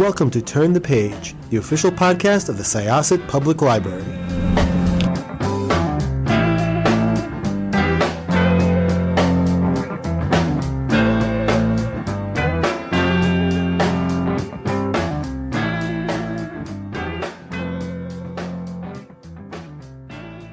welcome to Turn the Page, the official podcast of the Syosset Public Library.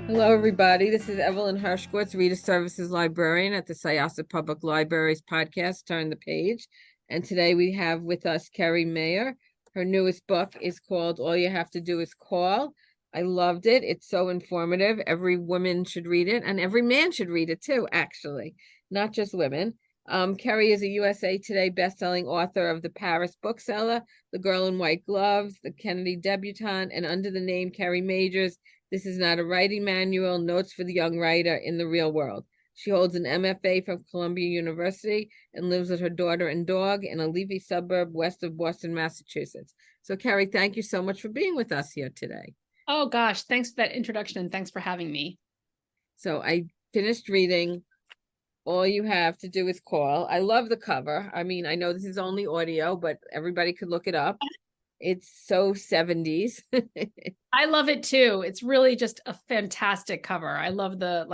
Hello, everybody. This is Evelyn Hershkowitz, Reader Services Librarian at the Syosset Public Library's podcast, Turn the Page. And today we have with us Kerri Maher. Her newest book is called All You Have to Do Is Call. I loved it. It's so informative. Every woman should read it, and every man should read it too, actually, not just women. Kerri is a USA Today bestselling author of The Paris Bookseller, The Girl in White Gloves, The Kennedy Debutante, and under the name Kerri Majors, This Is Not a Writing Manual, Notes for the Young Writer in the Real World. She holds an MFA from Columbia University and lives with her daughter and dog in a leafy suburb west of Boston, Massachusetts. So, Kerri, thank you so much for being with us here today. Oh, gosh. Thanks for that introduction, and thanks for having me. So I finished reading All You Have to Do Is Call. I love the cover. I mean, I know this is only audio, but everybody could look it up. It's so 70s. I love it too. It's really just a fantastic cover. I love the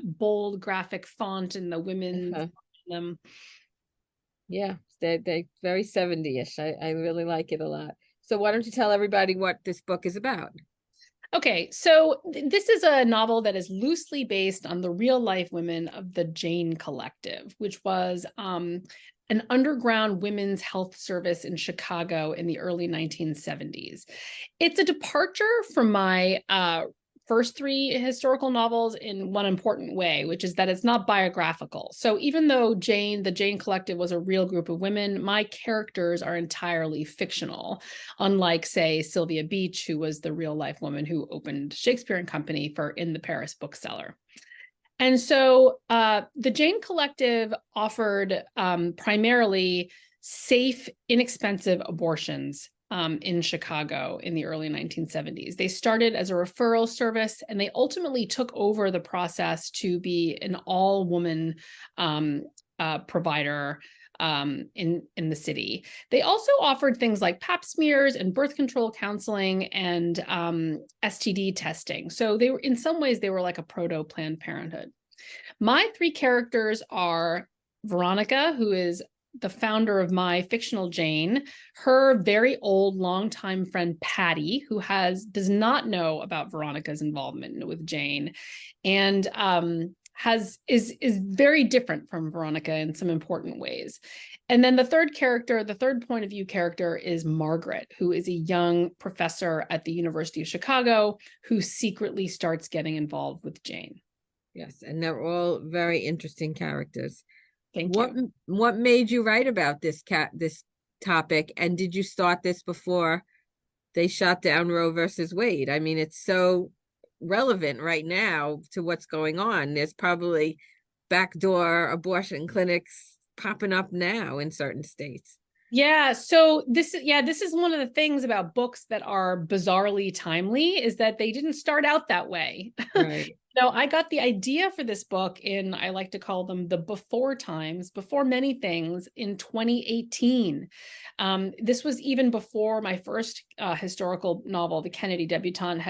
bold graphic font and the women. Yeah, they're very 70-ish. I really like it a lot. So why don't you tell everybody what this book is about? Okay, so this is a novel that is loosely based on the real life women of the Jane Collective, which was an underground women's health service in Chicago in the early 1970s. It's a departure from my first three historical novels in one important way, which is that it's not biographical. So even though the Jane Collective was a real group of women, my characters are entirely fictional, unlike, say, Sylvia Beach, who was the real life woman who opened Shakespeare and Company in the Paris Bookseller. And so the Jane Collective offered primarily safe, inexpensive abortions in Chicago in the early 1970s. They started as a referral service, and they ultimately took over the process to be an all-woman provider in the city. They also offered things like pap smears and birth control counseling and STD testing. So they were, in some ways, they were like a proto-Planned Parenthood. My three characters are Veronica, who is the founder of my fictional Jane, her very old longtime friend Patty, who does not know about Veronica's involvement with Jane, and is very different from Veronica in some important ways. And then the third point of view character is Margaret, who is a young professor at the University of Chicago who secretly starts getting involved with Jane. Yes, and they're all very interesting characters. Thank you. What made you write about this topic, and did you start this before they shot down Roe versus Wade? I mean, it's so relevant right now to what's going on. There's probably backdoor abortion clinics popping up now in certain states. Yeah, so this is one of the things about books that are bizarrely timely, is that they didn't start out that way. Right. No, I got the idea for this book I like to call them the before times, before many things, in 2018. This was even before my first historical novel, The Kennedy Debutante,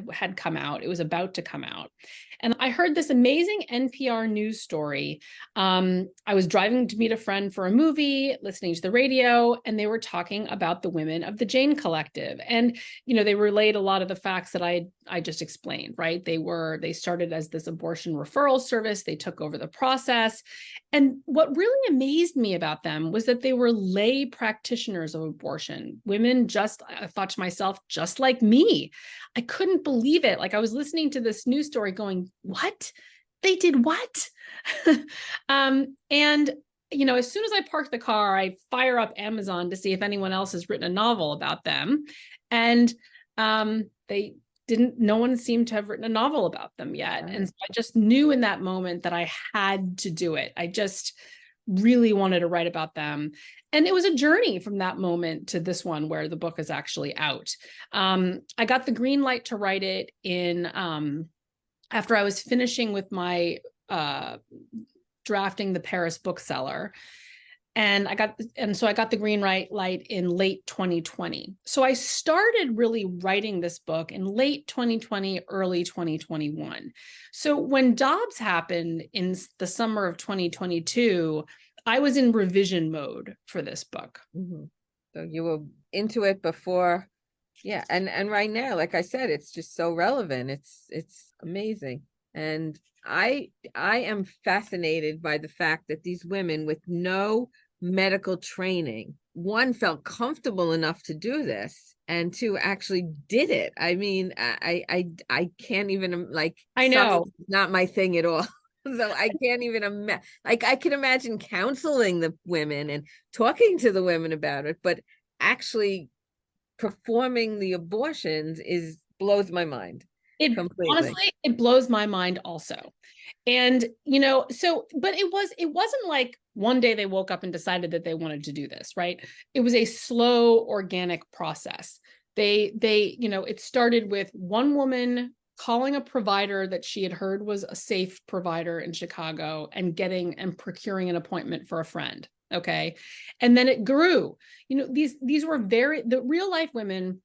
had come out. It was about to come out. And I heard this amazing NPR news story. I was driving to meet a friend for a movie, listening to the radio, and they were talking about the women of the Jane Collective. And, they relayed a lot of the facts that I just explained, right? They started as this abortion referral service. They took over the process. And what really amazed me about them was that they were lay practitioners of abortion. Women, I thought to myself, just like me. I couldn't believe it. Like, I was listening to this news story going, what? They did what? And as soon as I park the car, I fire up Amazon to see if anyone else has written a novel about them. And no one seemed to have written a novel about them yet. Right. And so I just knew in that moment that I had to do it. I just really wanted to write about them. And it was a journey from that moment to this one where the book is actually out. I got the green light to write it after I was finishing with my drafting The Paris Bookseller. And so I got the green light in late 2020. So I started really writing this book in late 2020, early 2021. So when Dobbs happened in the summer of 2022, I was in revision mode for this book. Mm-hmm. So you were into it before. Yeah. And right now, like I said, it's just so relevant. It's amazing. And I am fascinated by the fact that these women with no medical training, one, felt comfortable enough to do this, and two, actually did it. I mean, I can't even, like, I know. not my thing at all. So I can't even imagine, like, I can imagine counseling the women and talking to the women about it, but actually performing the abortions blows my mind. Completely. Honestly, it blows my mind also. And, but it wasn't like one day they woke up and decided that they wanted to do this, right? It was a slow, organic process. It started with one woman calling a provider that she had heard was a safe provider in Chicago and procuring an appointment for a friend. Okay. And then it grew. These were the real life women.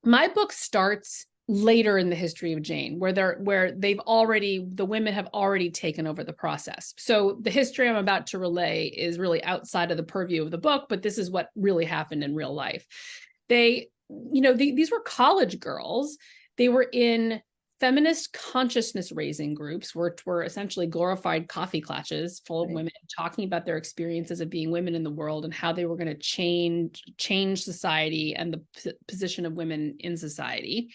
My book starts later in the history of Jane, where the women have already taken over the process. So the history I'm about to relay is really outside of the purview of the book, but this is what really happened in real life. These were college girls. They were in feminist consciousness raising groups, which were essentially glorified coffee klatches full of women talking about their experiences of being women in the world and how they were going to change society and the position of women in society.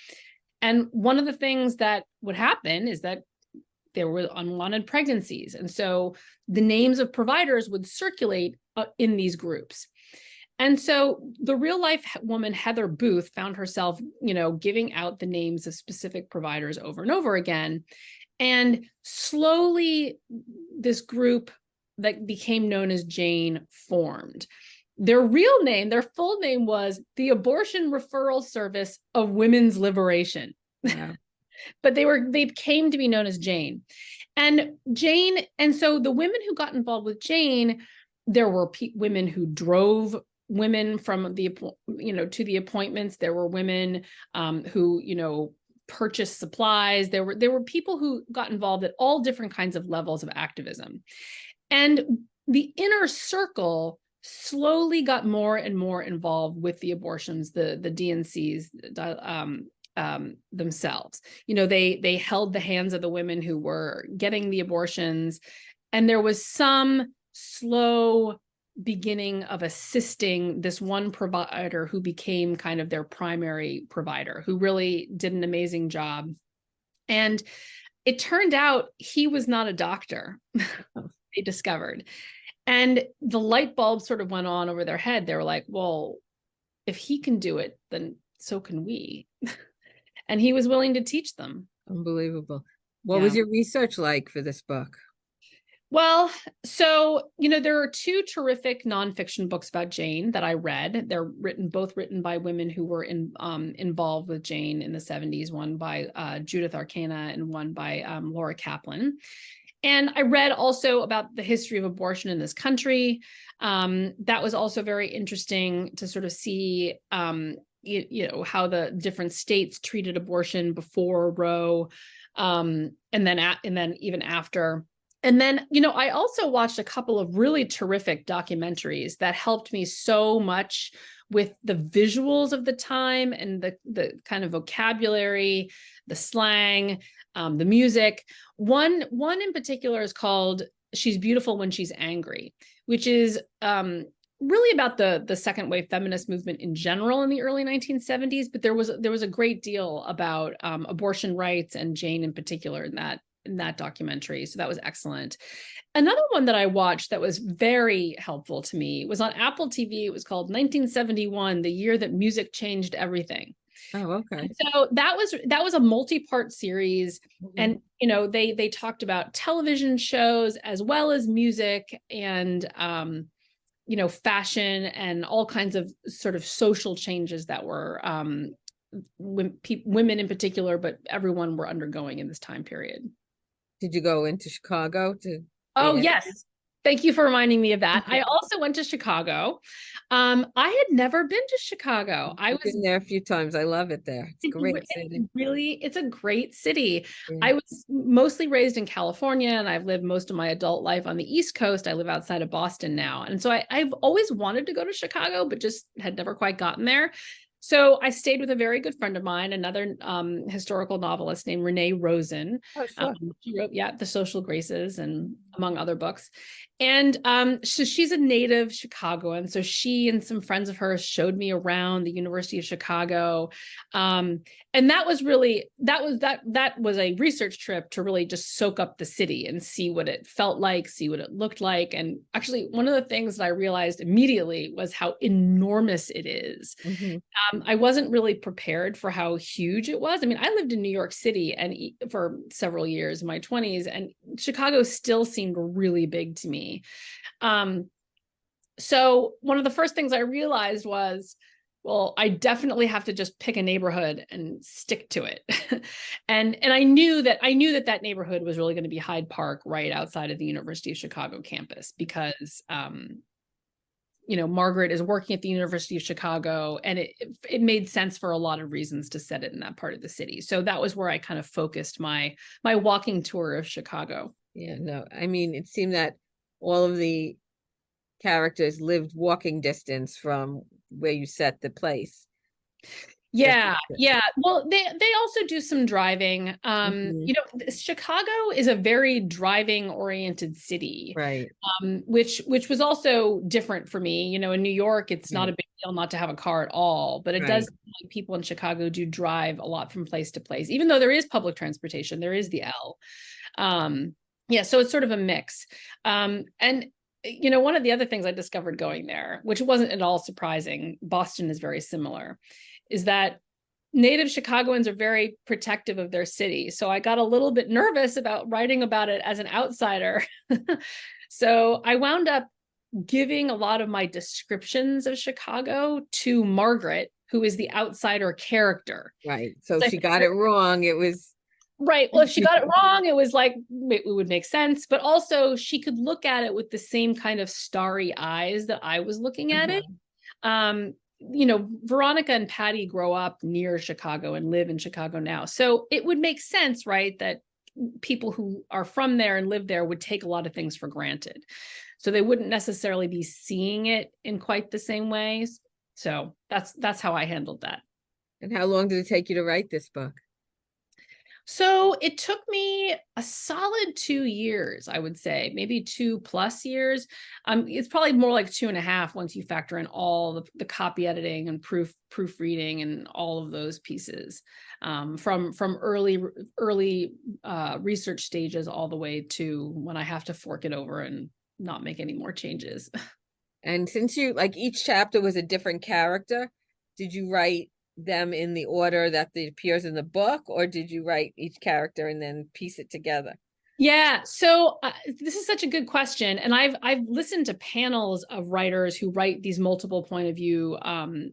And one of the things that would happen is that there were unwanted pregnancies. And so the names of providers would circulate in these groups. And so the real life woman, Heather Booth, found herself, giving out the names of specific providers over and over again. And slowly this group that became known as Jane formed. Their full name was the Abortion Referral Service of Women's Liberation. Yeah. But they came to be known as Jane. And so the women who got involved with Jane, there were women who drove women from to the appointments. There were women who purchased supplies. There were people who got involved at all different kinds of levels of activism. And the inner circle slowly got more and more involved with the abortions, the DNCs themselves. They held the hands of the women who were getting the abortions, and there was some slow beginning of assisting this one provider who became kind of their primary provider, who really did an amazing job. And it turned out he was not a doctor, they discovered. And the light bulb sort of went on over their head. They were like, well, if he can do it, then so can we. And he was willing to teach them. Unbelievable. What was your research like for this book? Well, so, there are two terrific nonfiction books about Jane that I read. They're both written by women who were involved with Jane in the 70s, one by Judith Arcana and one by Laura Kaplan. And I read also about the history of abortion in this country. That was also very interesting to sort of see, how the different states treated abortion before Roe, and then even after. And then, I also watched a couple of really terrific documentaries that helped me so much with the visuals of the time and the kind of vocabulary, the slang, the music. One in particular is called She's Beautiful When She's Angry, which is really about the second wave feminist movement in general in the early 1970s. But there was a great deal about abortion rights and Jane in particular in that documentary. So that was excellent. Another one that I watched that was very helpful to me was on Apple TV. It was called 1971, the year that music changed everything. Oh, okay. And so that was a multi-part series. Mm-hmm. And, they talked about television shows as well as music and, fashion and all kinds of sort of social changes that were, women in particular, but everyone were undergoing in this time period. Did you go into Chicago to? Oh, yes. Thank you for reminding me of that. I also went to Chicago. I had never been to Chicago. I I've was been there a few times. I love it there. It's a great city. it's a great city. Yeah. I was mostly raised in California, and I've lived most of my adult life on the East Coast. I live outside of Boston now. And so I've always wanted to go to Chicago, but just had never quite gotten there. So I stayed with a very good friend of mine, another historical novelist named Renee Rosen. Oh, sure. She wrote, The Social Graces, and among other books. And so she's a native Chicagoan. So she and some friends of hers showed me around the University of Chicago. And that was really, that was a research trip to really just soak up the city and see what it felt like, see what it looked like. And actually, one of the things that I realized immediately was how enormous it is. I wasn't really prepared for how huge it was. I mean, I lived in New York City and for several years in my 20s, and Chicago still seemed really big to me. So one of the first things I realized was, well, I definitely have to just pick a neighborhood and stick to it. and I knew that neighborhood was really going to be Hyde Park, right outside of the University of Chicago campus, because Margaret is working at the University of Chicago, and it made sense for a lot of reasons to set it in that part of the city. So that was where I kind of focused my walking tour of Chicago. Yeah, no, I mean, it seemed that all of the characters lived walking distance from where you set the place. Yeah. Well, they also do some driving. Chicago is a very driving oriented city, right? Which was also different for me. In New York, it's not a big deal not to have a car at all, but it does seem like people in Chicago do drive a lot from place to place, even though there is public transportation. There is the L. So it's sort of a mix. And one of the other things I discovered going there, which wasn't at all surprising, Boston is very similar, is that native Chicagoans are very protective of their city. So I got a little bit nervous about writing about it as an outsider. So I wound up giving a lot of my descriptions of Chicago to Margaret, who is the outsider character. Right. So if she got it wrong, it was... Right. Well, if she got it wrong, it was like, it would make sense. But also she could look at it with the same kind of starry eyes that I was looking at it. Veronica and Patty grow up near Chicago and live in Chicago now. So it would make sense, right, that people who are from there and live there would take a lot of things for granted. So they wouldn't necessarily be seeing it in quite the same ways. So that's how I handled that. And how long did it take you to write this book? So it took me a solid 2 years, I would say, maybe 2+ years. It's probably more like 2.5 once you factor in all the copy editing and proofreading and all of those pieces, from early research stages all the way to when I have to fork it over and not make any more changes. And since each chapter was a different character, did you write them in the order that it appears in the book, or did you write each character and then piece it together? Yeah, so this is such a good question, and I've listened to panels of writers who write these multiple point of view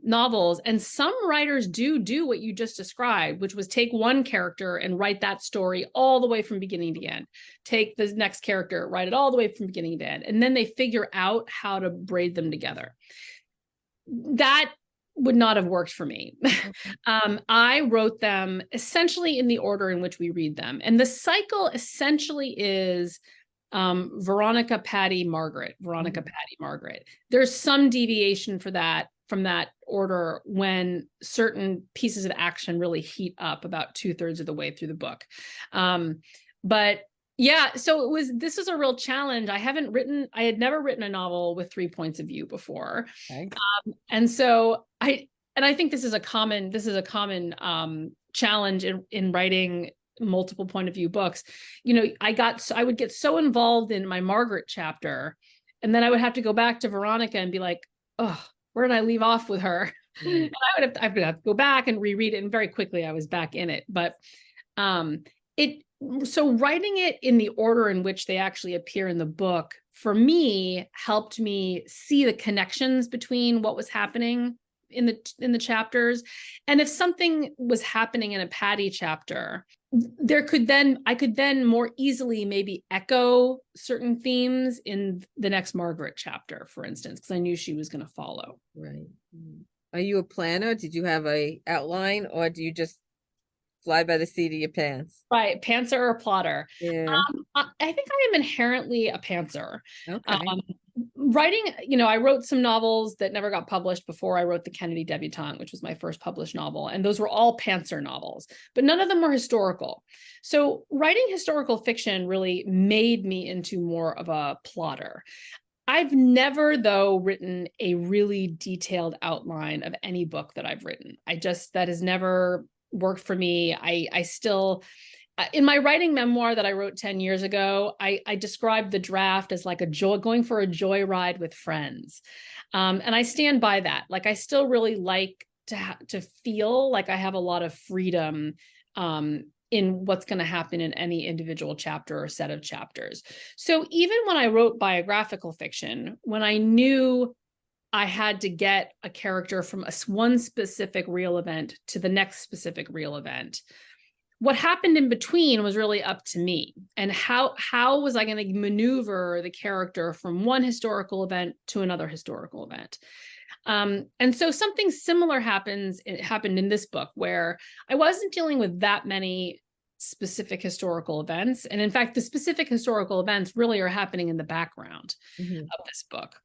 novels, and some writers do what you just described, which was take one character and write that story all the way from beginning to end. Take the next character, write it all the way from beginning to end, and then they figure out how to braid them together. That would not have worked for me. I wrote them essentially in the order in which we read them. And the cycle essentially is Veronica, Patty, Margaret, Veronica, Patty, Margaret. There's some deviation from that order when certain pieces of action really heat up about 2/3 of the way through the book. But yeah, so this was a real challenge. I had never written a novel with 3 points of view before. Okay. And so I think this is a common challenge in writing multiple point of view books. I would get so involved in my Margaret chapter, and then I would have to go back to Veronica and be like, oh, where did I leave off with her? And I would have to go back and reread it, and very quickly I was back in it. But so writing it in the order in which they actually appear in the book, for me, helped me see the connections between what was happening in the chapters. And if something was happening in a Patty chapter I could then more easily maybe echo certain themes in the next Margaret chapter, for instance, because I knew she was going to follow. Right. Are you a planner? Did you have a outline, or do you just fly by the seat of your pants? Right, pantser or plotter. Yeah. I think I am inherently a pantser. Okay. Writing, I wrote some novels that never got published before I wrote The Kennedy Debutante, which was my first published novel. And those were all pantser novels, but none of them were historical. So writing historical fiction really made me into more of a plotter. I've never, though, written a really detailed outline of any book that I've written. That has never worked for me. I still, in my writing memoir that I wrote 10 years ago, I described the draft as like going for a joyride with friends. And I stand by that. Like, I still really like to feel like I have a lot of freedom in what's going to happen in any individual chapter or set of chapters. So even when I wrote biographical fiction, when I knew I had to get a character from one specific real event to the next specific real event, what happened in between was really up to me. And how was I going to maneuver the character from one historical event to another historical event? And so something similar happened in this book, where I wasn't dealing with that many specific historical events. And in fact, the specific historical events really are happening in the background of this book.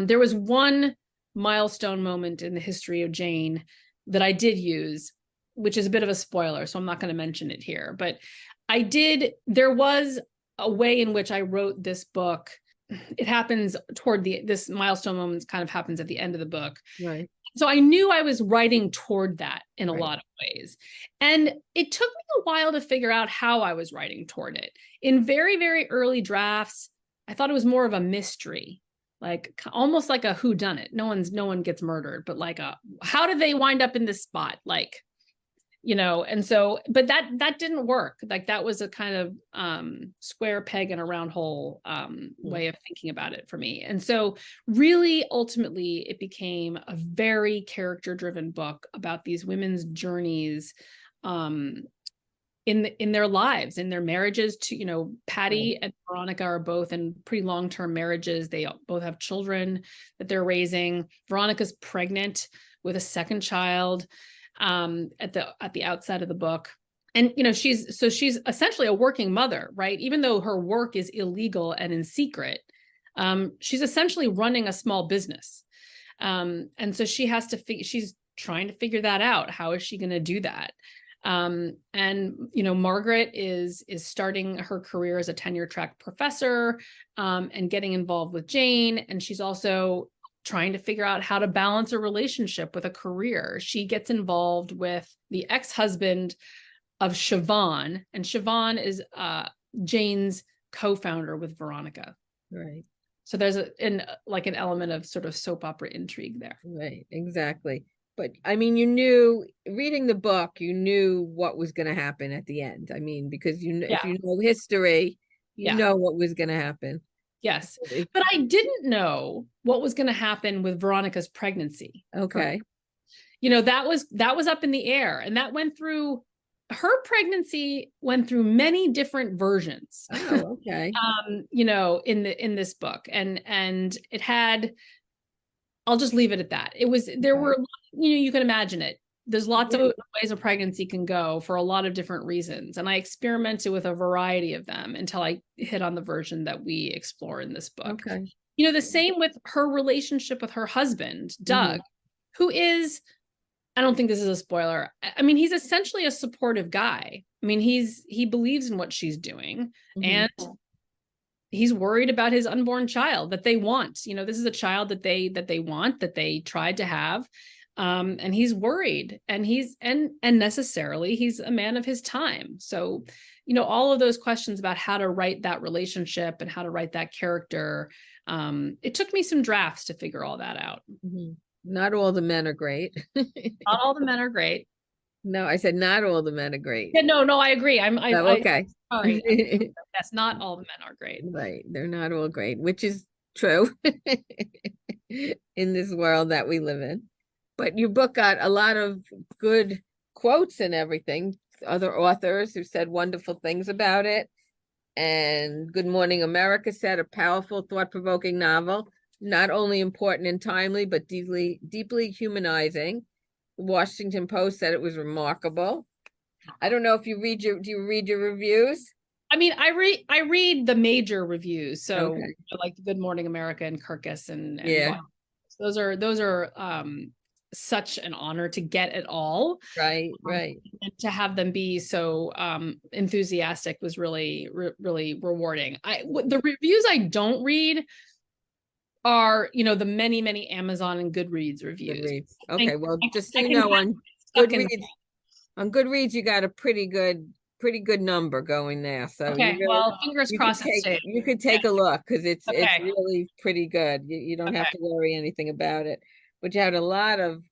There was one milestone moment in the history of Jane that I did use, which is a bit of a spoiler, so I'm not going to mention it here. But there was a way in which I wrote this book. It happens this milestone moment kind of happens at the end of the book. Right. So I knew I was writing toward that in a Right. lot of ways. And it took me a while to figure out how I was writing toward it. In very, very early drafts, I thought it was more of a mystery, like almost like a whodunit. No one gets murdered, but like how did they wind up in this spot? Like, and so, but that didn't work. Like, that was a kind of square peg in a round hole way of thinking about it for me. And so really, ultimately, it became a very character-driven book about these women's journeys in their lives, in their marriages to, Patty and Veronica are both in pretty long-term marriages. They both have children that they're raising. Veronica's pregnant with a second child at the outside of the book. And she's essentially a working mother, right? Even though her work is illegal and in secret, she's essentially running a small business. And so she's trying to figure that out. How is she going to do that? And Margaret is starting her career as a tenure track professor and getting involved with Jane, and she's also trying to figure out how to balance a relationship with a career. She gets involved with the ex-husband of Siobhan, and Siobhan is Jane's co-founder with Veronica. Right. So there's an element of sort of soap opera intrigue there. Right, exactly. But I mean, reading the book, you knew what was going to happen at the end. I mean, because if you know history, you know what was going to happen. Yes. But I didn't know what was going to happen with Veronica's pregnancy. Okay. That was up in the air, and her pregnancy went through many different versions. Oh, okay. In this book, and it had, I'll just leave it at that. There were, you can imagine it. There's lots of ways a pregnancy can go for a lot of different reasons. And I experimented with a variety of them until I hit on the version that we explore in this book. Okay. The same with her relationship with her husband, Doug, who is, I don't think this is a spoiler. I mean, he's essentially a supportive guy. I mean, he believes in what she's doing, and he's worried about his unborn child that they want. This is a child that they want, that they tried to have. And he's worried, and necessarily he's a man of his time. So, all of those questions about how to write that relationship and how to write that character, it took me some drafts to figure all that out. Not all the men are great. Not all the men are great. No, I said not all the men are great. Yeah, no, I agree. Okay. Sorry. Yes, not all the men are great. Right. They're not all great, which is true in this world that we live in. But your book got a lot of good quotes and everything other authors who said wonderful things about it. And Good Morning America said a powerful, thought-provoking novel, not only important and timely, but deeply humanizing. The Washington Post said it was remarkable. I don't know if you read do you read your reviews? I mean, I read the major reviews, so Okay. like Good Morning America and Kirkus and Yeah. those are such an honor to get it all. Right. And to have them be so enthusiastic was really really rewarding. The reviews I don't read are, the many Amazon and Goodreads reviews. Goodreads. Okay, well, just so you can know, kind on of stuck in Goodreads, you got a pretty good number going there. So Okay, well, fingers you could crossed it stays. take a look, because it's Okay. really pretty good. You don't have Okay. to worry anything about it. But you had a lot of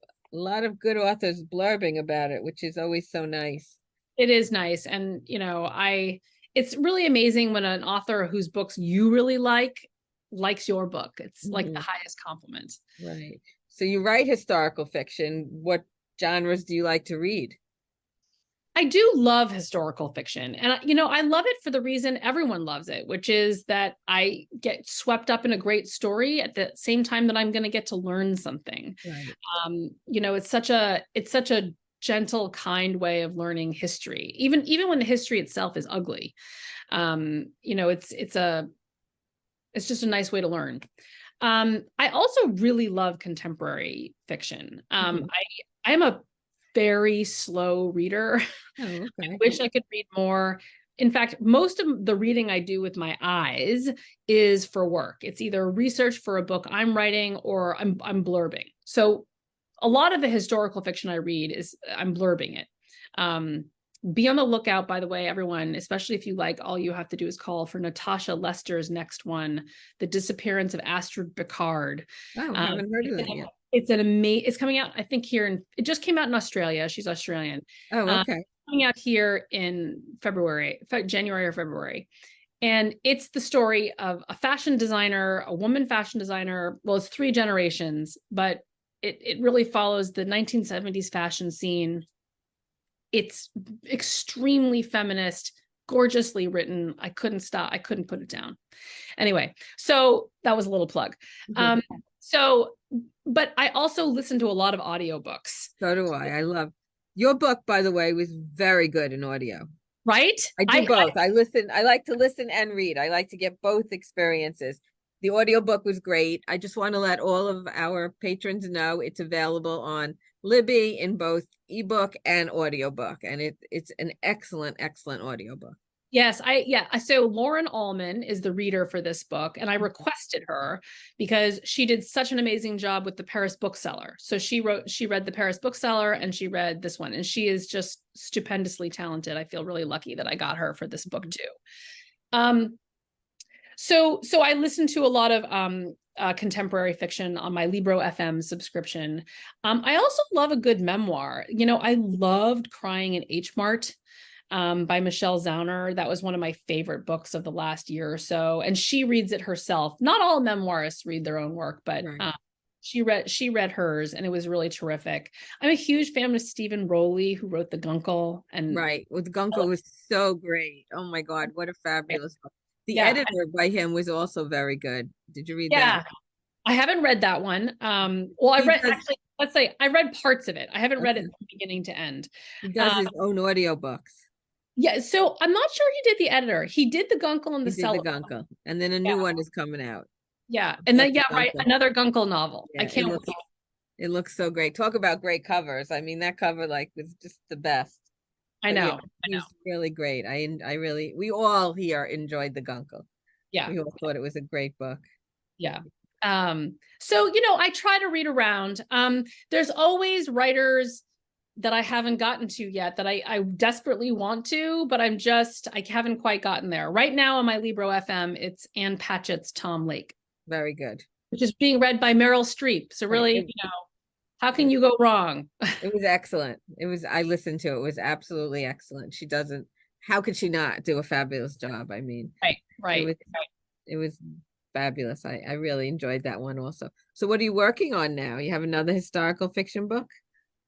good authors blurbing about it, which is always so nice. It is nice. And, it's really amazing when an author whose books you really likes your book. It's like the Mhm. highest compliment. Right. So you write historical fiction. What genres do you like to read? I do love historical fiction. And, I love it for the reason everyone loves it, which is that I get swept up in a great story at the same time that I'm going to get to learn something. Right. It's such a gentle, kind way of learning history, even when the history itself is ugly. It's just a nice way to learn. I also really love contemporary fiction. Mhm. I am a very slow reader. Oh, okay. I wish I could read more. In fact, most of the reading I do with my eyes is for work. It's either research for a book I'm writing or I'm blurbing. So a lot of the historical fiction I read is I'm blurbing it. Be on the lookout, by the way, everyone, especially if you like All You Have to Do Is Call, for Natasha Lester's next one, The Disappearance of Astrid Picard. Oh, I haven't heard of that yet. It's coming out, I think, it just came out in Australia. She's Australian. Oh, okay. Coming out here in January or February. And it's the story of a fashion designer, a woman fashion designer. Well, it's 3 generations, but it really follows the 1970s fashion scene. It's extremely feminist, gorgeously written. I couldn't put it down. Anyway, so that was a little plug. But I also listen to a lot of audiobooks. So do I. I love your book, by the way, was very good in audio. Right? I do both. I listen. I like to listen and read. I like to get both experiences. The audiobook was great. I just want to let all of our patrons know it's available on Libby in both ebook and audiobook. And it's an excellent audiobook. Yes, so Lauren Allman is the reader for this book, and I requested her because she did such an amazing job with The Paris Bookseller. So she read The Paris Bookseller, and she read this one, and she is just stupendously talented. I feel really lucky that I got her for this book too. So I listen to a lot of contemporary fiction on my Libro FM subscription. I also love a good memoir. I loved Crying in H Mart by Michelle Zauner. That was one of my favorite books of the last year or so. And she reads it herself. Not all memoirists read their own work, but Right. She read hers, and it was really terrific. I'm a huge fan of Stephen Rowley, who wrote The Guncle. And Right. Well, the Guncle was so great. Oh my God, what a fabulous book. The Yeah. editor by him was also very good. Did you read that? I haven't read that one. Well, I read parts of it. I haven't read it from beginning to end. He does his own audiobooks. Yeah, so I'm not sure he did the editor. He did the Guncle and the He did Cellar. the Guncle, and then a new one is coming out. Yeah, and then right, Guncle. another Guncle novel. Yeah, I can't wait. It looks so great. Talk about great covers. I mean, that cover was just the best. I know. He's really great. We all here enjoyed the Guncle. Yeah. We all thought it was a great book. Yeah. So, I try to read around. There's always writers that I haven't gotten to yet that I desperately want to, but I haven't quite gotten there. Right now on my Libro FM, it's Ann Patchett's Tom Lake. Very good. Which is being read by Meryl Streep. So really, how can you go wrong? It was excellent. I listened to it. It was absolutely excellent. How could she not do a fabulous job? I mean, right. It was fabulous. I really enjoyed that one also. So what are you working on now? You have another historical fiction book?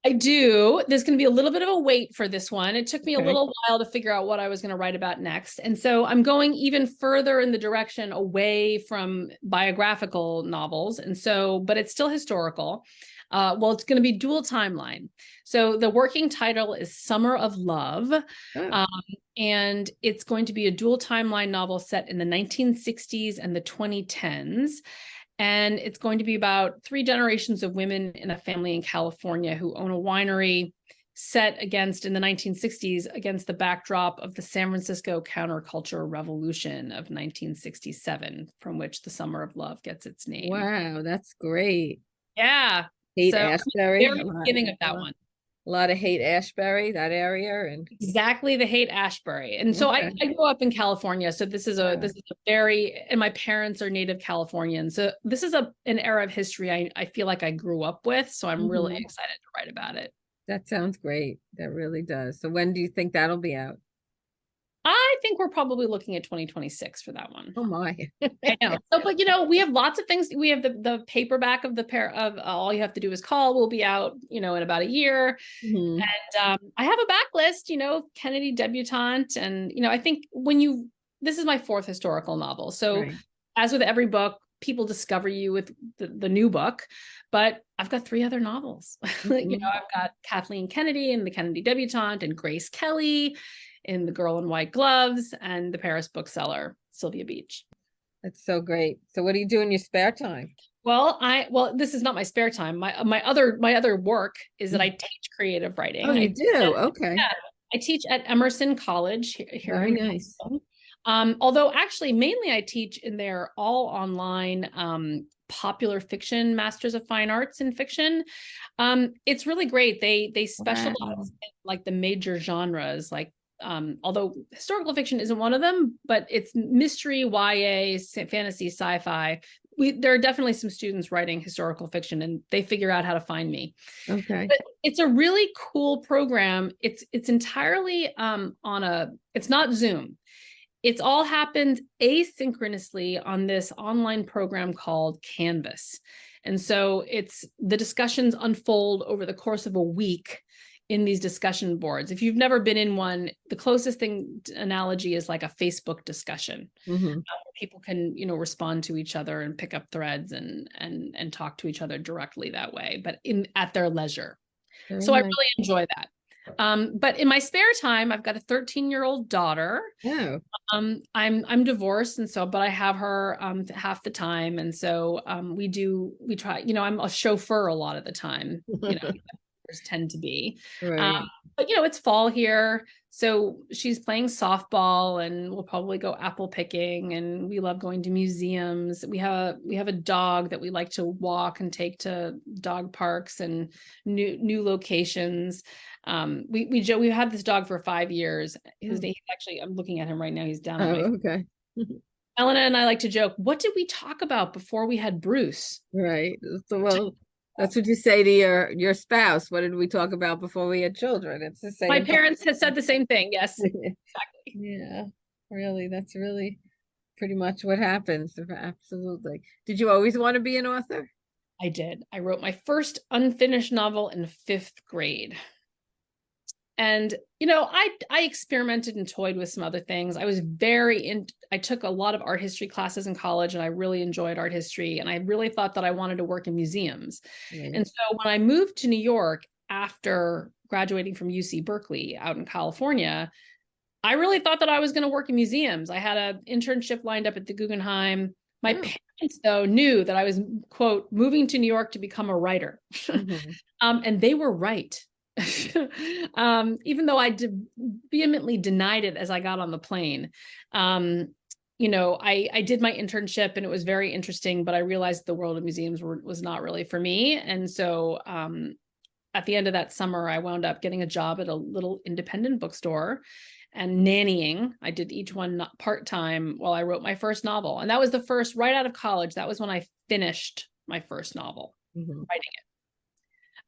I do. There's going to be a little bit of a wait for this one. It took me a Okay. little while to figure out what I was going to write about next. And so I'm going even further in the direction away from biographical novels. And so, but it's still historical. Well, it's going to be dual timeline. So the working title is Summer of Love. Oh, And it's going to be a dual timeline novel set in the 1960s and the 2010s. And it's going to be about 3 generations of women in a family in California who own a winery set against, in the 1960s, against the backdrop of the San Francisco counterculture revolution of 1967, from which the Summer of Love gets its name. wow, that's great. Yeah. Haight So Ashbury. very beginning of that one. A lot of Haight Ashbury, that area, and Exactly, the Haight Ashbury. And so okay. I grew up in California. So this is a very, and my parents are native Californians. So this is an era of history I feel like I grew up with. So I'm really excited to write about it. That sounds great. That really does. So when do you think that'll be out? I think we're probably looking at 2026 for that one. Oh my. I know. So, but we have lots of things. We have the paperback of the pair of All You Have to Do Is Call will be out, in about a year. Mhm. And I have a backlist, Kennedy debutante. And, I think this is my 4th historical novel. So Right. as with every book, people discover you with the new book, but I've got 3 other novels. I've got Kathleen Kennedy and the Kennedy debutante, and Grace Kelly in The Girl in White Gloves, and the Paris bookseller, Sylvia Beach. That's so great. So what do you do in your spare time? Well, this is not my spare time. My other work is that I teach creative writing. Oh, you do? Okay. Yeah, I teach at Emerson College here. Very nice. Although actually mainly I teach in their all online popular fiction, Masters of Fine Arts in fiction. It's really great. They specialize in like the major genres, like although historical fiction isn't one of them, but it's mystery, YA, fantasy, sci-fi. There are definitely some students writing historical fiction, and they figure out how to find me. Okay. But it's a really cool program. It's entirely it's not Zoom. It's all happened asynchronously on this online program called Canvas. And so the discussions unfold over the course of a week in these discussion boards. If you've never been in one, the closest analogy is like a Facebook discussion. Where people can, respond to each other and pick up threads and talk to each other directly that way, but at their leisure. So I really enjoy that. But in my spare time, I've got a 13-year-old daughter. Oh. I'm divorced, and so, but I have her half the time, and so we try. I'm a chauffeur a lot of the time. Tend to be. Right. But it's fall here, so she's playing softball, and we'll probably go apple picking, and we love going to museums. We have a dog that we like to walk and take to dog parks and new locations. We've had this dog for 5 years. His name, actually, I'm looking at him right now. He's down. Okay. Elena and I like to joke, what did we talk about before we had Bruce? Right. So, well, that's what you say to your spouse. What did we talk about before we had children? It's the same. My parents have said the same thing. Yes, exactly. Yeah, really. That's really pretty much what happens. Absolutely. Did you always want to be an author? I did. I wrote my first unfinished novel in 5th grade. And, I experimented and toyed with some other things. I was I took a lot of art history classes in college, and I really enjoyed art history. And I really thought that I wanted to work in museums. Right. And so when I moved to New York after graduating from UC Berkeley out in California, I really thought that I was going to work in museums. I had an internship lined up at the Guggenheim. My parents, though, knew that I was, quote, moving to New York to become a writer. And they were right. Even though I vehemently denied it as I got on the plane. I did my internship, and it was very interesting, but I realized the world of museums was not really for me. And so at the end of that summer, I wound up getting a job at a little independent bookstore and nannying. I did each one part-time while I wrote my first novel. And that was the first, right out of college. That was when I finished my first novel, writing it.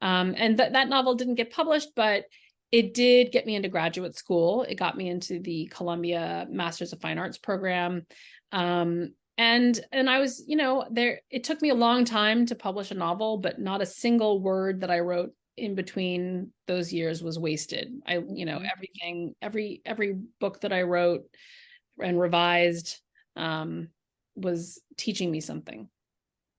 And that novel didn't get published, but it did get me into graduate school. It got me into the Columbia Masters of Fine Arts program. And I was, there, it took me a long time to publish a novel, but not a single word that I wrote in between those years was wasted. Everything, every book that I wrote and revised was teaching me something.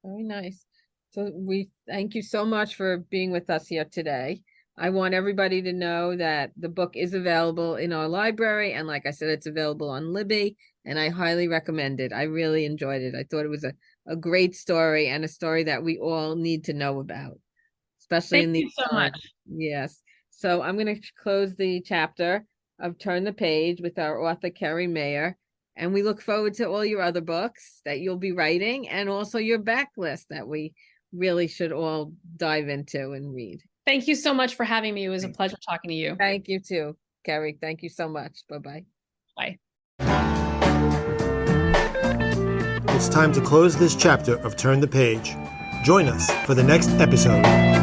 Very nice. So we thank you so much for being with us here today. I want everybody to know that the book is available in our library. And like I said, it's available on Libby, and I highly recommend it. I really enjoyed it. I thought it was a great story, and a story that we all need to know about, especially in Thank you these so times. much. Yes. So I'm going to close the chapter of Turn the Page with our author, Kerri Maher. And we look forward to all your other books that you'll be writing, and also your backlist that we really should all dive into and read. Thank you so much for having me. It was a pleasure talking to you. Thank you too, Kerri. Thank you so much. Bye-bye. Bye. It's time to close this chapter of Turn the Page. Join us for the next episode.